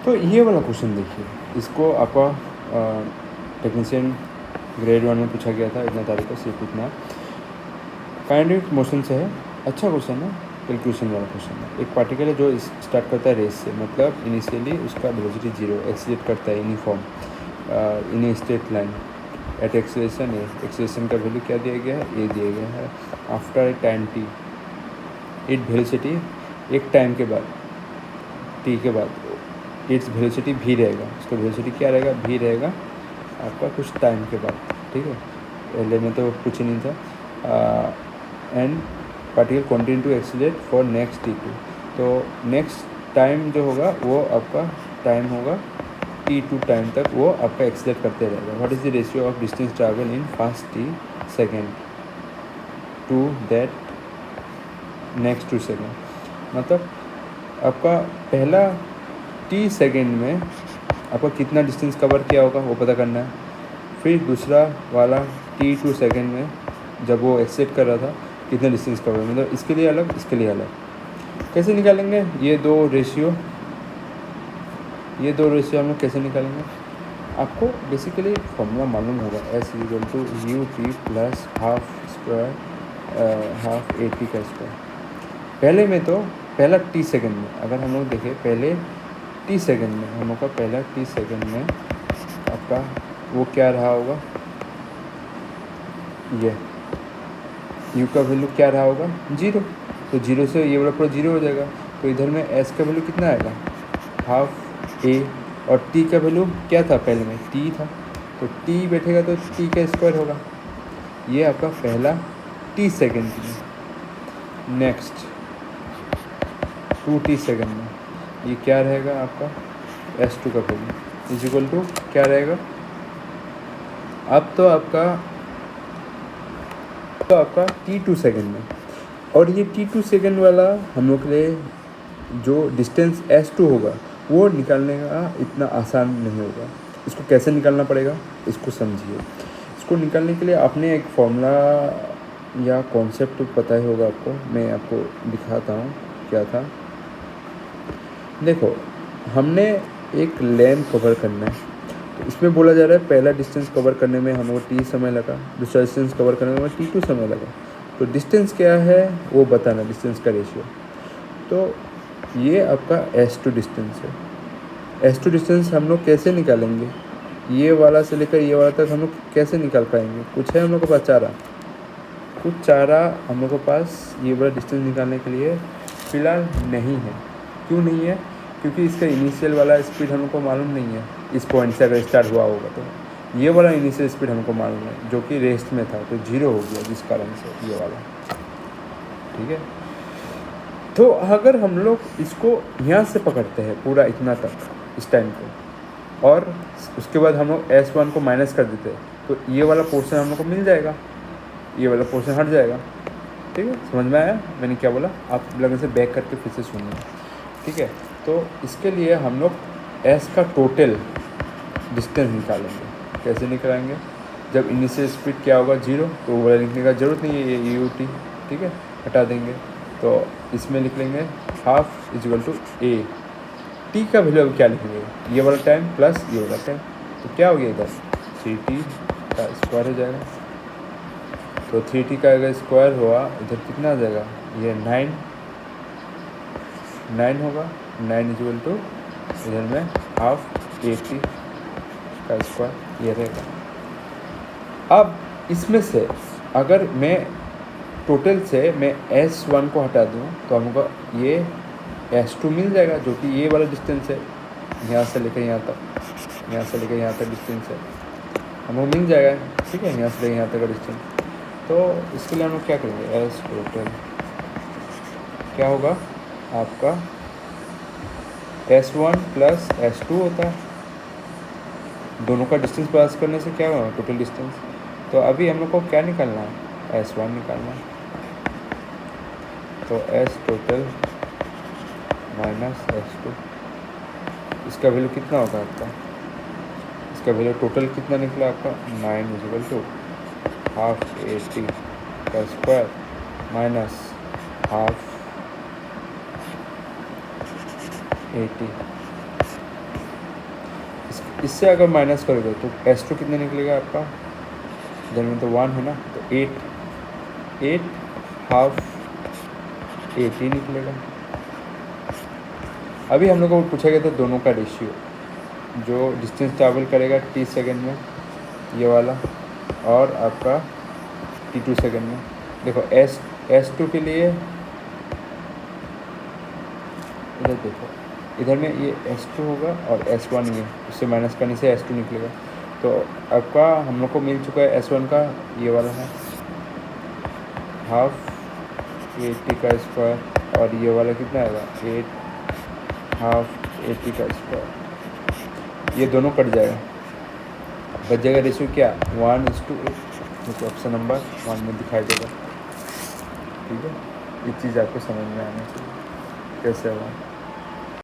तो ये वाला क्वेश्चन देखिए, इसको आपका टेक्नीशियन ग्रेड 1 में पूछा गया था, इतना तारीख को सिर्फ इतना काइनेटिक मोशन से है। अच्छा क्वेश्चन है, कैलकुलेशन वाला क्वेश्चन है। एक पार्टिकल है जो स्टार्ट करता है रेस से, मतलब इनिशियली उसका वेलोसिटी 0, एक्सीलरेट करता है uniform in a straight line at acceleration A. Acceleration का वैल्यू क्या दिया गया है, ए दिया गया है। After a time T, it velocity एक टाइम के बाद, टी के बाद इट्स वेलोसिटी भी रहेगा, उसका वेलोसिटी क्या रहेगा, भी रहेगा आपका कुछ टाइम के बाद, ठीक है। पहले में तो कुछ ही नहीं था। And particle continue to accelerate for next t2, तो नेक्स्ट टाइम जो होगा वो आपका टाइम होगा t2 टाइम तक वो आपका एक्सीलरेट करते रहेगा। What is the ratio of distance travel in first t second to that next 2 second, मतलब आपका पहला t सेकेंड में आपका कितना डिस्टेंस कवर किया होगा वो पता करना है। फिर दूसरा वाला t2 सेकेंड में जब वो एक्सेप्ट कर रहा था कितना डिस्टेंस कवर, मतलब इसके लिए अलग, इसके लिए अलग। कैसे निकालेंगे ये दो रेशियो हम लोग कैसे निकालेंगे? आपको बेसिकली फॉर्मूला मालूम होगा, S equal to U T plus half square half A T का स्क्वायर। पहले में तो पहला t सेकेंड में अगर हम लोग देखें, पहले t सेकेंड में हम लोग का पहला t सेकेंड में आपका वो क्या रहा होगा, ये u का वैल्यू क्या रहा होगा, 0। तो 0 से ये वाला पूरा 0 हो जाएगा। तो इधर में s का वैल्यू कितना आएगा, हाफ a, और t का वैल्यू क्या था, पहले में t था, तो t बैठेगा तो t का स्क्वायर होगा। ये आपका पहला t सेकेंड में। नेक्स्ट 2t सेकेंड में ये क्या रहेगा आपका, s2 का वैल्यू इज इक्वल टू क्या रहेगा, अब तो आपका t2 सेकेंड में। और ये t2 सेकेंड वाला हम लोग के लिए जो डिस्टेंस s2 होगा वो निकालने का इतना आसान नहीं होगा। इसको कैसे निकालना पड़ेगा, इसको समझिए। इसको निकालने के लिए आपने एक फॉर्मूला या कॉन्सेप्ट पता ही होगा आपको, मैं आपको दिखाता हूँ क्या था। देखो, हमने एक लेंथ कवर करना है, तो इसमें बोला जा रहा है पहला डिस्टेंस कवर करने में हमको t समय लगा, दूसरा डिस्टेंस कवर करने में t2 समय लगा। तो डिस्टेंस क्या है वो बताना, डिस्टेंस का रेशियो। तो ये आपका s2 डिस्टेंस है। s2 डिस्टेंस हम लोग कैसे निकालेंगे, ये वाला से लेकर ये वाला तक हम लोग कैसे निकाल पाएंगे? कुछ है हम लोग के पास चारा, कुछ चारा हम लोग के पास ये वाला डिस्टेंस निकालने के लिए फ़िलहाल नहीं है। क्यों नहीं है? क्योंकि इसका इनिशियल वाला स्पीड हमको मालूम नहीं है। इस पॉइंट से अगर स्टार्ट हुआ होगा तो ये वाला इनिशियल स्पीड हमको मालूम है, जो कि रेस्ट में था, तो 0 हो गया, जिस कारण से ये वाला, ठीक है। तो अगर हम लोग इसको यहाँ से पकड़ते हैं पूरा इतना तक इस टाइम को, और उसके बाद हम लोग S1 को माइनस कर देते हैं, तो ये वाला पोर्शन हम लोग को मिल जाएगा, ये वाला पोर्शन हट जाएगा। ठीक है, समझ में आया मैंने क्या बोला? आप लगन से बैक करके फिर से सुनिए, ठीक है। तो इसके लिए हम लोग S का टोटल डिस्टेंस निकालेंगे। कैसे निकालेंगे? जब इनिशियल स्पीड क्या होगा 0, तो वो लिखने का ज़रूरत नहीं है, ये यू टी, ठीक है, हटा देंगे। तो इसमें लिख लेंगे half is equal to A, T का वैल्यू अब क्या लिखेंगे, ये वाला टाइम प्लस ये वाला टाइम, तो क्या हो गया इधर 3t का स्क्वायर हो जाएगा। तो 3t का अगर स्क्वायर हुआ इधर कितना आ जाएगा, ये 9 होगा, 9 इज इक्वल टू इधर में हाफ 80 का स्क्वायर ये रहेगा। अब इसमें से अगर मैं टोटल से मैं S1 को हटा दूँ तो हमको ये S2 मिल जाएगा, जो कि ये वाला डिस्टेंस है, यहाँ से लेकर यहाँ तक, यहाँ से लेकर यहाँ तक डिस्टेंस है, हमको मिल जाएगा, ठीक है, यहाँ से लेकर यहाँ तक का डिस्टेंस। तो इसके लिए हम लोग क्या करेंगे, S टोटल क्या होगा आपका S1 प्लस S2 होता है, दोनों का डिस्टेंस पास करने से क्या होगा, टोटल डिस्टेंस। तो अभी हम लोग को क्या निकालना है, S1 निकालना है। तो S टोटल माइनस S2, इसका वैल्यू कितना होगा आपका, इसका वैल्यू टोटल कितना निकला आपका 9 इज इक्वल टू हाफ 80 का स्क्वायर माइनस हाफ 80 इससे अगर माइनस करोगे तो S2 कितना निकलेगा आपका, इधर में तो 1 है ना, तो 8 हाफ 8 ही निकलेगा। अभी हम लोग को पूछा गया था दोनों का रेशियो, जो डिस्टेंस ट्रैवल करेगा t सेकेंड में ये वाला, और आपका t2 सेकेंड में। देखो S2 के लिए इधर देखो, इधर में ये S2 होगा और S1 ये, उससे माइनस करने से S2 निकलेगा। तो आपका हम लोग को मिल चुका है S1 का ये वाला है हाफ 80 का स्क्वायर, और ये वाला कितना आएगा 8 हाफ 80 का स्क्वायर। ये दोनों कट जाएगा, बच जाएगा रेशियो क्या 1:8, जो ऑप्शन नंबर 1 में दिखाई देगा। ठीक है, ये चीज़ आपको समझ में आना चाहिए कैसे होगा।